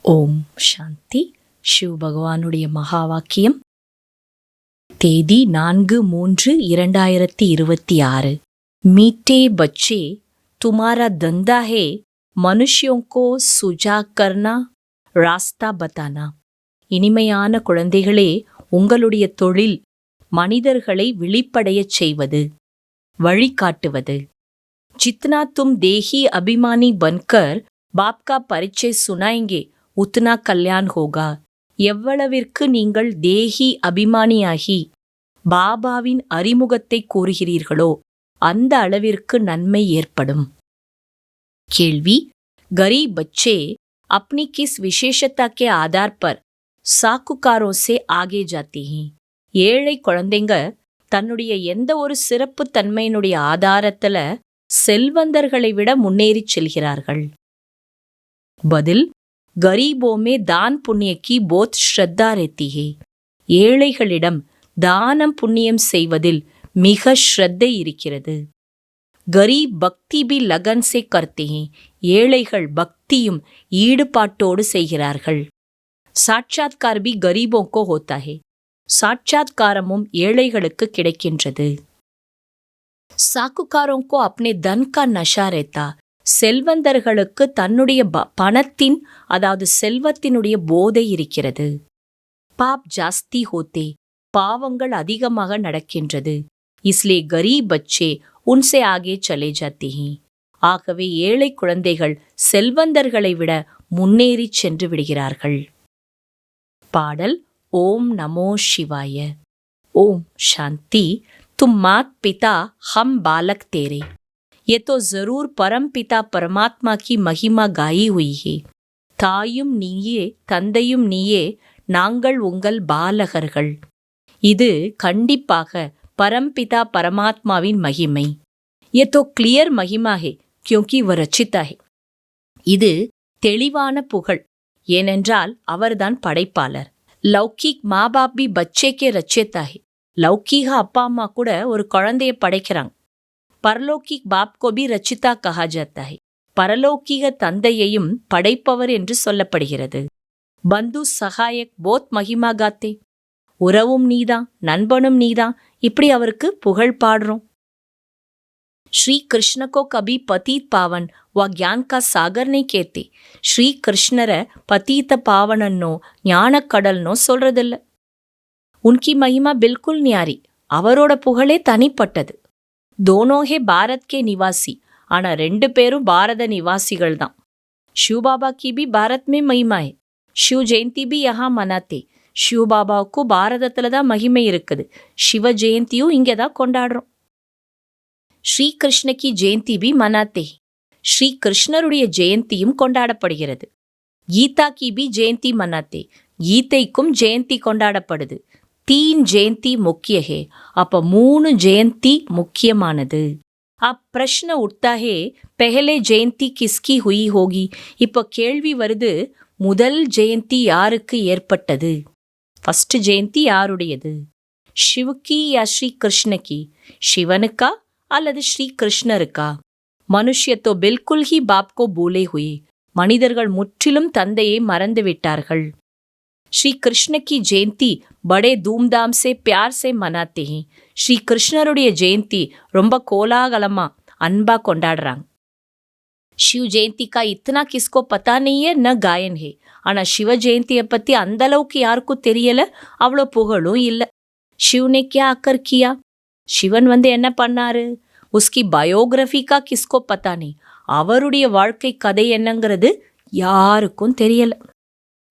ஓம் சாந்தி. சிவ பகவானுடைய மகா வாக்கியம். தேதி 4/3/2026. मीठे बच्चे, तुम्हारा धंधा है मनुष्यों को सुजा करना, रास्ता बताना. இனிமையான குழந்தைகளே, உங்களுடைய தொழில் மனிதர்களை விழிப்படையச் செய்வது, வழிகாட்டுவது. जितना तुम देही अभिमानी बनकर बाप का परिचय सुनाएंगे உத்னா கல்யாண் ஹோகா. எவ்வளவிற்கு நீங்கள் தேகி அபிமானியாகி பாபாவின் அறிமுகத்தை கூறுகிறீர்களோ அந்த அளவிற்கு நன்மை ஏற்படும். கேள்வி: गरीब बच्चे अपनी किस विशेषता के आधार पर साकुकारों से आगे जाते हैं? ஏழை குழந்தைங்க தன்னுடைய எந்த ஒரு சிறப்பு தன்மையினுடைய ஆதாரத்துல செல்வந்தர்களை விட முன்னேறிச் செல்கிறார்கள்? பதில்: गरीबों में दान पुण्य की बहुत श्रद्धा रहती है. ஏழைகளிடம் தானம் புண்ணியம் செய்வதில் மிக ஸ்ரத்தை இருக்கிறது. गरीब भक्ति भी लगन से करते हैं. ஏழைகள் பக்தியும் ஈடுபாட்டோடு செய்கிறார்கள். साक्षात्कार भी गरीबों को होता है. சாட்சாத்காரமும் ஏழைகளுக்கு கிடைக்கின்றது. साकुकारों को अपने धन का नशा रहता. செல்வந்தர்களுக்கு தன்னுடைய பணத்தின் அதாவது செல்வத்தினுடைய போதை இருக்கிறது. பாப் ஜாஸ்தி ஹோத்தே, பாவங்கள் அதிகமாக நடக்கின்றது. இஸ்லே கரீப் பச்சே உன்சே ஆகே சலே ஜாத்தே ஹே. ஆகவே ஏழை குழந்தைகள் செல்வந்தர்களை விட முன்னேறி சென்று விடுகிறார்கள். பாடல்: ஓம் நமோ சிவாய. ஓம் சாந்தி. தும் மாத் பிதா ஹம் பாலக் தேரே. ये तो जरूर परम पिता परमात्मा की महिमा गाई हुई है. தாயும் நீயே தந்தையும் நீயே, நாங்கள் உங்கள் பாலகர்கள். இது கண்டிப்பாக பரம்பிதா பரமாத்மாவின் மகிமை. ये तो क्लियर महिमा है क्योंकि वह रचिता है. இது தெளிவான புகழ், ஏனென்றால் அவர்தான் படைப்பாளர். லௌகிக் மா பாப் பி பச்சே கே ரச்சியதா है. லௌகீக அப்பா அம்மா கூட ஒரு குழந்தைய படைக்கிறாங்க. பரலோகிக் பாப் கோ பி ரச்சிதா கஹா ஜாத்தா ஹை. பரலோகிக தந்தையையும் படைப்பவர் என்று சொல்லப்படுகிறது. பந்து சகாயக் போத் மகிமா காத்தே. உறவும் நீதான், நண்பனும் நீதான், இப்படி அவருக்கு புகழ் பாடுறோம். ஸ்ரீ கிருஷ்ணகோ கபி பதீத் பாவன் வா கியான் கா சாகர் நை கேத்தே. ஸ்ரீ கிருஷ்ணரை பதீத்த பாவனன்னோ ஞானக்கடல்னோ சொல்றதில்ல. உன்கி மகிமா பில்குல் நியாரி. அவரோட புகழே தனிப்பட்டது. दोनों है भारत के निवासी. ஆனா ரெண்டு பேரும் பாரத நிவாசிகள் தான். शिव बाबा की भी भारत में महिमा है. शिव जयंती भी यहाँ मनाते. शिव பாபாவுக்கு பாரதத்துல தான் மகிமை இருக்குது. சிவ ஜெயந்தியும் இங்கே தான் கொண்டாடுறோம். ஸ்ரீ கிருஷ்ண கி ஜெயந்தி भी मनाते. ஸ்ரீ கிருஷ்ணருடைய ஜெயந்தியும் கொண்டாடப்படுகிறது. கீதா கி भी ஜெயந்தி मनाते. கீதைக்கும் ஜெயந்தி கொண்டாடப்படுது. 3 ஜெயந்தி முக்கிய है. அப்ப 3 ஜெயந்தி முக்கியமானது. अब प्रश्न उठता है, पहले जयंती किसकी हुई होगी? இப்போ கேள்வி வருது, முதல் ஜெயந்தி யாருக்கு ஏற்பட்டது? ஃபர்ஸ்ட் ஜெயந்தி யாருடையது? சிவகி யா ஸ்ரீ கிருஷ்ணகி? சிவனுக்கா அல்லது ஸ்ரீ கிருஷ்ணருக்கா? மனுஷ்ய தோ பில்குல் ஹி பாப் கோ பூலே ஹுயே. மனிதர்கள் முற்றிலும் தந்தையை மறந்து விட்டார்கள். श्री कृष्ण की जयंती बड़े धूमधाम से प्यार से मनाते हैं. ஸ்ரீ கிருஷ்ணருடைய ஜெயந்தி ரொம்ப கோலாகலமா அன்பா கொண்டாடுறாங்க. शिव जयंती का इतना किसको पता नहीं है न गायन है. ஆனா சிவ ஜெயந்தியை பத்தி அந்த அளவுக்கு யாருக்கும் தெரியல, அவ்வளோ புகழும் இல்ல. शिव ने क्या आकर किया? சிவன் என்ன பண்ணாரு? उसकी बायोग्राफी का किसको पता नहीं. அவருடைய வாழ்க்கை கதை என்னங்கிறது யாருக்கும் தெரியல.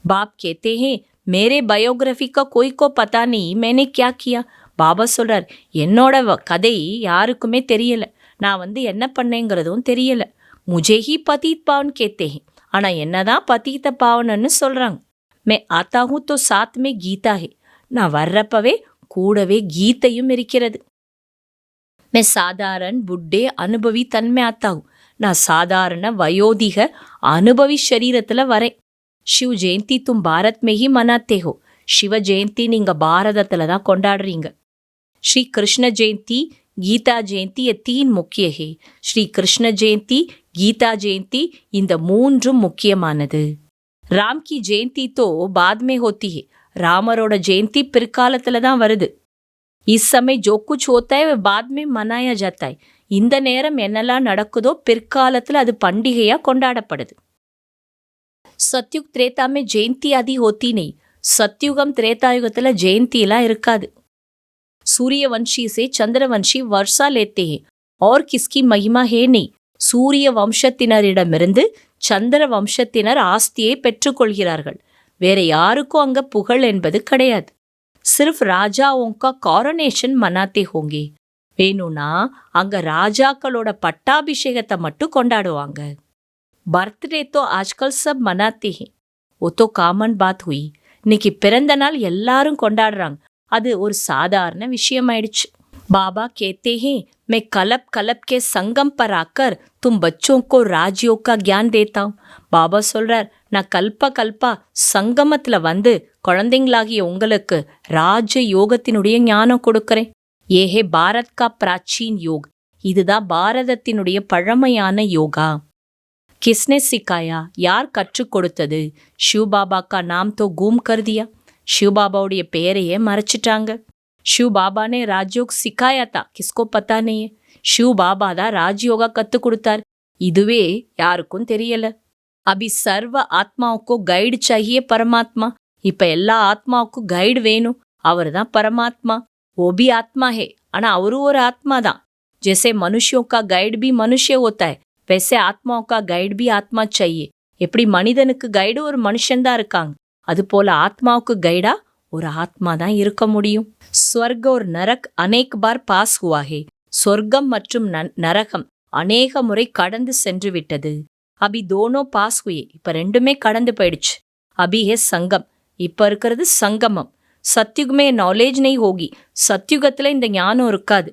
बाप कहते हैं, मेरे बायोग्राफी का कोई को पता नहीं मैंने क्या किया. பாபா சொல்றார், என்னோட கதை யாருக்குமே தெரியல, நான் என்ன பண்ணேங்கிறதும் தெரியல. मुझे ही पतित पावन कहते हैं. ஆனா என்னதான் பதீத்த பாவனன்னு சொல்றாங்க. मैं आता हूं तो साथ में गीता है. நான் வர்றப்பவே கூடவே கீதையும் இருக்கிறது. मैं साधारण बुड्ढे अनुभवी तन में आता हूं. நான் சாதாரண வயோதிக அனுபவி சரீரத்துல வரேன். शिव जयंती तुम भारत में ही मनाते हो. शिव जयंती நீங்க பாரதத்துல தான் கொண்டாடுறீங்க. श्री कृष्ण जयंती கீதா ஜெயந்தி ये 3 முக்கிய है. ஸ்ரீ கிருஷ்ண ஜெயந்தி, கீதா ஜெயந்தி, இந்த 3ம் முக்கியமானது. राम की जयंती तो बाद में होती है. ராமரோட ஜெயந்தி பிற்காலத்துல தான் வருது. இஸ் சமய ஜோ குச் ஹோத்தா ஹை பாத் மே மனாயா ஜாத்தா ஹை. இந்த நேரம் என்னெல்லாம் நடக்குதோ பிற்காலத்துல அது பண்டிகையா கொண்டாடப்படுது. சத்யுக் திரேதா மே ஜெயந்தி ஆதி ஹோத்தி நெய். சத்யுகம் திரேதாயுகத்துல ஜெயந்திலாம் இருக்காது. சூரியவன்ஷி சே சந்திரவன்ஷி வர்ஷா லேத்தே ஹே और किसकी महिमा है नहीं. சூரிய வம்சத்தினரிடமிருந்து சந்திர வம்சத்தினர் ஆஸ்தியை பெற்றுக்கொள்கிறார்கள். வேற யாருக்கும் அங்க புகழ் என்பது கிடையாது. சிர்ஃப் ராஜாவோங்கா காரோனேஷன் மனாத்தே ஹோங்கே. வேணும்னா அங்க ராஜாக்களோட பட்டாபிஷேகத்தை மட்டும் கொண்டாடுவாங்க. பர்த்டே தோ ஆஜ்கல் சப் மனாத்தே ஹே. ஓ தோ காமன் பாத் ஹுயி. இன்னைக்கு பிறந்த நாள் எல்லாரும் கொண்டாடுறாங்க. அது ஒரு சாதாரண விஷயமாயிடுச்சு. बाबा कहते हैं मैं कलप कलप के संगम पर आकर तुम बच्चों को राजयोग का ज्ञान देता हूँ. பாபா சொல்றார், நான் கல்ப கல்பா சங்கமத்துல வந்து குழந்தைங்களாகிய உங்களுக்கு ராஜ யோகத்தினுடைய ஞானம் கொடுக்கறேன். ஏஹே பாரத் கா பிராச்சீன் யோக். இதுதான் பாரதத்தினுடைய பழமையான யோகா. கிஸ்னே சிக்காயா. யார் கற்றுக் கொடுத்தது? ஷிவ் பாபா கா நாம் தோ கூம் கர் தியா. ஷிவ் பாபாவுடைய பெயரையே மறைச்சிட்டாங்க. शिव बाबा ने राजयोग सिखाया था, किसको पता नहीं है. शिव बाबा தான் ராஜயோகா கத்து கொடுத்தார். இதுவே யாருக்கும் தெரியல. அபி சர்வ ஆத்மாவுக்கு கைடு चाहिए பரமாத்மா. இப்ப எல்லா ஆத்மாவுக்கும் கைடு வேணும். அவர் தான் பரமாத்மா. वो भी आत्मा है. ஆனா அவரும் ஒரு ஆத்மா தான். जैसे मनुष्यों का गाइड भी मनुष्य होता है, वैसे आत्माओं का गाइड भी आत्मा चाहिए. எப்படி மனிதனுக்கு கைடு ஒரு மனுஷன் தான் இருக்காங்க, அது போல ஆத்மாவுக்கு கைடா ஒரு ஆத்மா தான் இருக்க முடியும். ஸ்வர்க ஒரு நரக் அநேக் பார் பாஸ் ஹுவா ஹே. சொர்க்கம் மற்றும் நரகம் அநேக முறை கடந்து சென்று விட்டது. அபி தோனோ பாஸ் ஹுயே. இப்ப ரெண்டுமே கடந்து போயிடுச்சு. அபி ஹே சங்கம். இப்ப இருக்கிறது சங்கமம். சத்யுகமே நாலேஜ் நெய் ஹோகி. சத்யுகத்துல இந்த ஞானம் இருக்காது.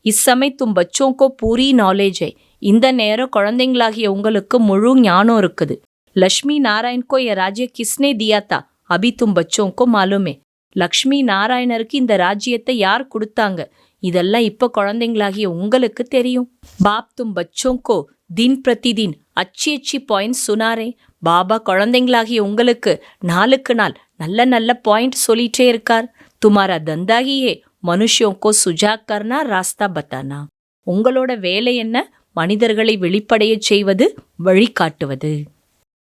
இச்சமய தும் பச்சோங்கோ பூரி நாலேஜ் ஹை. இந்த நேரம் குழந்தைங்களாகிய உங்களுக்கு முழு ஞானம் இருக்குது. லக்ஷ்மி நாராயண்கோ ய ராஜ்ய கிஸ்னே தியாத்தா. அபி தும் பச்சோங்கோ மாலுமே. லக்ஷ்மி நாராயணருக்கு இந்த ராஜ்யத்தை யார் கொடுத்தாங்க? இதெல்லாம் இப்ப குழந்தைங்களாகிய உங்களுக்கு தெரியும். பாப் தும் பச்சோங்கோ தின் பிரதிதின் அச்சி அச்சி பாயிண்ட் சுனாரே. பாபா குழந்தைங்களாகிய உங்களுக்கு நாளுக்கு நாள் நல்ல நல்ல பாயிண்ட் சொல்லிட்டே இருக்கார். துமாரா தந்தாகியே மனுஷோங்கோ சுஜாக் கர்னா ராஸ்தா பத்தானா. உங்களோட வேலை என்ன? மனிதர்களை வெளிப்படைய செய்வது, வழிகாட்டுவது.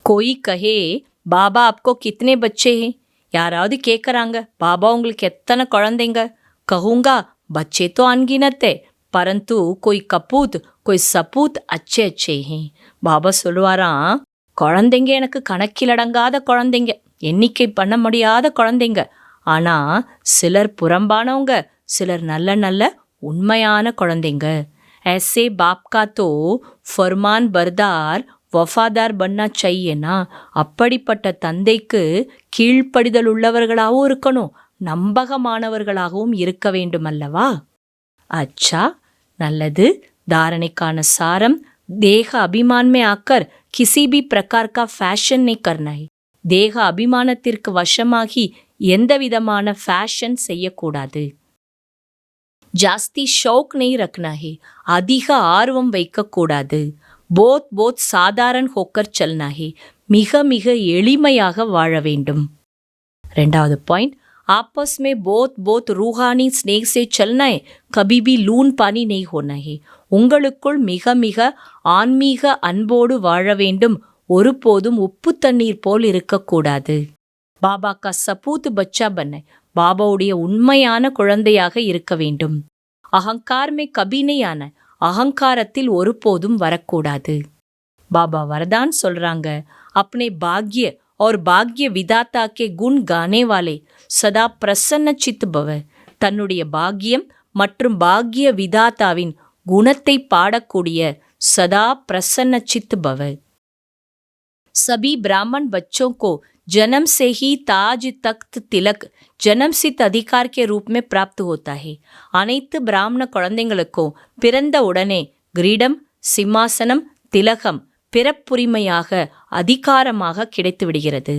கோயி கஹே பாபா ஆப்கோ கித்னே பச்சே ஹே. யாராவது கேட்குறாங்க, பாபா உங்களுக்கு எத்தனை குழந்தைங்க? கஹூங்கா பச்சே தோ அன்கினத்தே பரந்து கோய் கபூத் கோய் சபூத் அச்சே அச்சே ஹே. பாபா சொல்லுவாராம், குழந்தைங்க எனக்கு கணக்கிலடங்காத குழந்தைங்க, எண்ணிக்கை பண்ண முடியாத குழந்தைங்க. ஆனா சிலர் புறம்பானவங்க, சிலர் நல்ல நல்ல உண்மையான குழந்தைங்க. ऐसे बाप का तो फरमान बरदार வஃபாதார் பண்ணா செய்யனா. அப்படிப்பட்ட தந்தைக்கு கீழ்ப்படிதல் உள்ளவர்களாகவும் இருக்கணும், நம்பகமானவர்களாகவும் இருக்க வேண்டும் அல்லவா? அச்சா, நல்லது. தாரணைக்கான சாரம், தேக அபிமான் மே ஆக்கர் கிசி பி பிரகார் கா ஃபேஷன் நை கர்னா ஹை. தேக அபிமானத்திற்கு வசமாகி எந்த விதமான ஃபேஷன் செய்யக்கூடாது. ஜாஸ்தி ஷௌக் நை ரக்னா ஹை. அதிக ஆர்வம் வைக்கக்கூடாது. போத் போத் சாதாரண் ஹோக்கர் சல்னா ஹே. மிக மிக எளிமையாக வாழ வேண்டும். ரெண்டாவது பாயிண்ட், आपस में बहुत बहुत रूहानी स्नेह से चलना है, कभी भी लून पानी नहीं होना है. உங்களுக்குள் மிக மிக ஆன்மீக அன்போடு வாழ வேண்டும், ஒருபோதும் உப்பு தண்ணீர் போல் இருக்கக்கூடாது. பாபா கா சபூத் பச்சா பன்ன. பாபாவுடைய உண்மையான குழந்தையாக இருக்க வேண்டும். அகங்கார் மே கபி நஹி ஆனா. அகங்காரத்தில் ஒருபோதும் வரக்கூடாது. பாபா வரதான் சொல்றாங்க, अपने भाग्य और भाग्य विधाता के गुण गाने वाले सदा प्रसन्न चित्त भव. தன்னுடைய பாக்கியம் மற்றும் பாக்கிய விதாத்தாவின் குணத்தை பாடக்கூடிய சதா பிரசन्न चित्त भव. सभी ब्राह्मण बच्चों को जन्म से ही ताज तख्त तिलक जन्म सिद्ध अधिकार के रूप में प्राप्त होता है. அனைத்து பிராமண குழந்தைங்களுக்கும் பிறந்த உடனே கிரீடம், சிம்மாசனம், திலகம் பிறப்புரிமையாக அதிகாரமாக கிடைத்து விடுகிறது.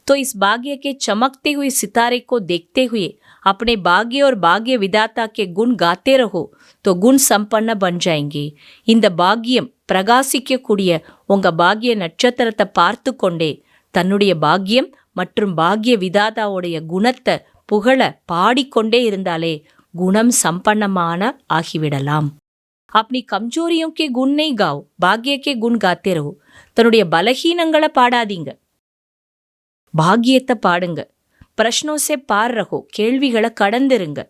तो इस भाग्य के चमकते हुए सितारे को देखते हुए अपने भाग्य और भाग्य विधाता के गुण गाते रहो तो गुण संपन्न बन जाएंगे. இந்த பாக்கியம் பிரகாசிக்கக்கூடிய உங்க பாக்கிய நட்சத்திரத்தை பார்த்து கொண்டே தன்னுடைய பாக்கியம் மற்றும் பாக்கிய விதாதாவுடைய குணத்தை புகழ பாடிக்கொண்டே இருந்தாலே குணம் சம்பன்னமான ஆகிவிடலாம். अपनी कमजोरियों के गुण नहीं गाओ, भाग्य के गुण गाते रहो. தன்னுடைய பலகீனங்களை பாடாதீங்க, பாக்கியத்தை பாடுங்க. प्रश्नों से पार रहो, கேள்விகளை கடந்திருங்க.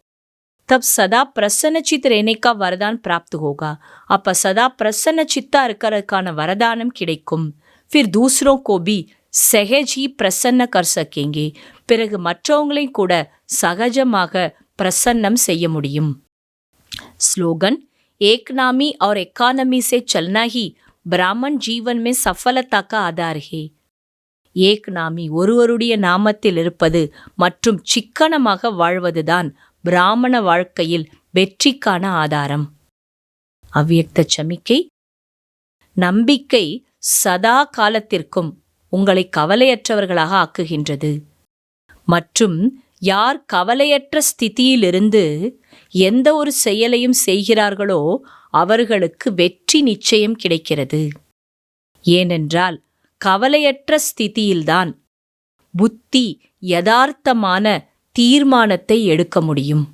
तब सदा प्रसन्न चित्त रहने का वरदान प्राप्त होगा. அப்ப சதா பிரசன்ன சித்தா இருக்கிறதுக்கான வரதானம் கிடைக்கும். फिर दूसरों को भी सहज ही प्रसन्न कर सकेंगे. பிறகு மற்றவங்களையும் கூட சகஜமாக பிரசன்னம் செய்ய முடியும். ஸ்லோகன்: एक नामी और इकोनॉमी से चलना ही ब्राह्मण जीवन में सफलता का आधार है. ஏக் நாமி ஒருவருடைய நாமத்தில் இருப்பது மற்றும் சிக்கனமாக வாழ்வதுதான் பிராமண வாழ்க்கையில் வெற்றிக்கான ஆதாரம். அவ்வியக்த சமிக்கை: நம்பிக்கை சதா காலத்திற்கும் உங்களை கவலையற்றவர்களாக ஆக்குகின்றது. மற்றும் யார் கவலையற்ற ஸ்திதியிலிருந்து எந்த ஒரு செயலையும் செய்கிறார்களோ அவர்களுக்கு வெற்றி நிச்சயம் கிடைக்கிறது. ஏனென்றால் கவலையற்ற ஸ்திதியில்தான் புத்தி யதார்த்தமான தீர்மானத்தை எடுக்க முடியும்.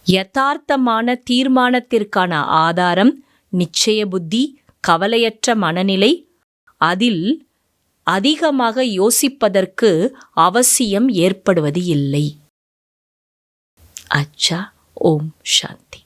யதார்த்தமான தீர்மானத்திற்கான ஆதாரம் நிச்சய புத்தி, கவலையற்ற மனநிலை. அதில் அதிகமாக யோசிப்பதற்கு அவசியம் ஏற்படுவது இல்லை. अच्छा, ओम शांति.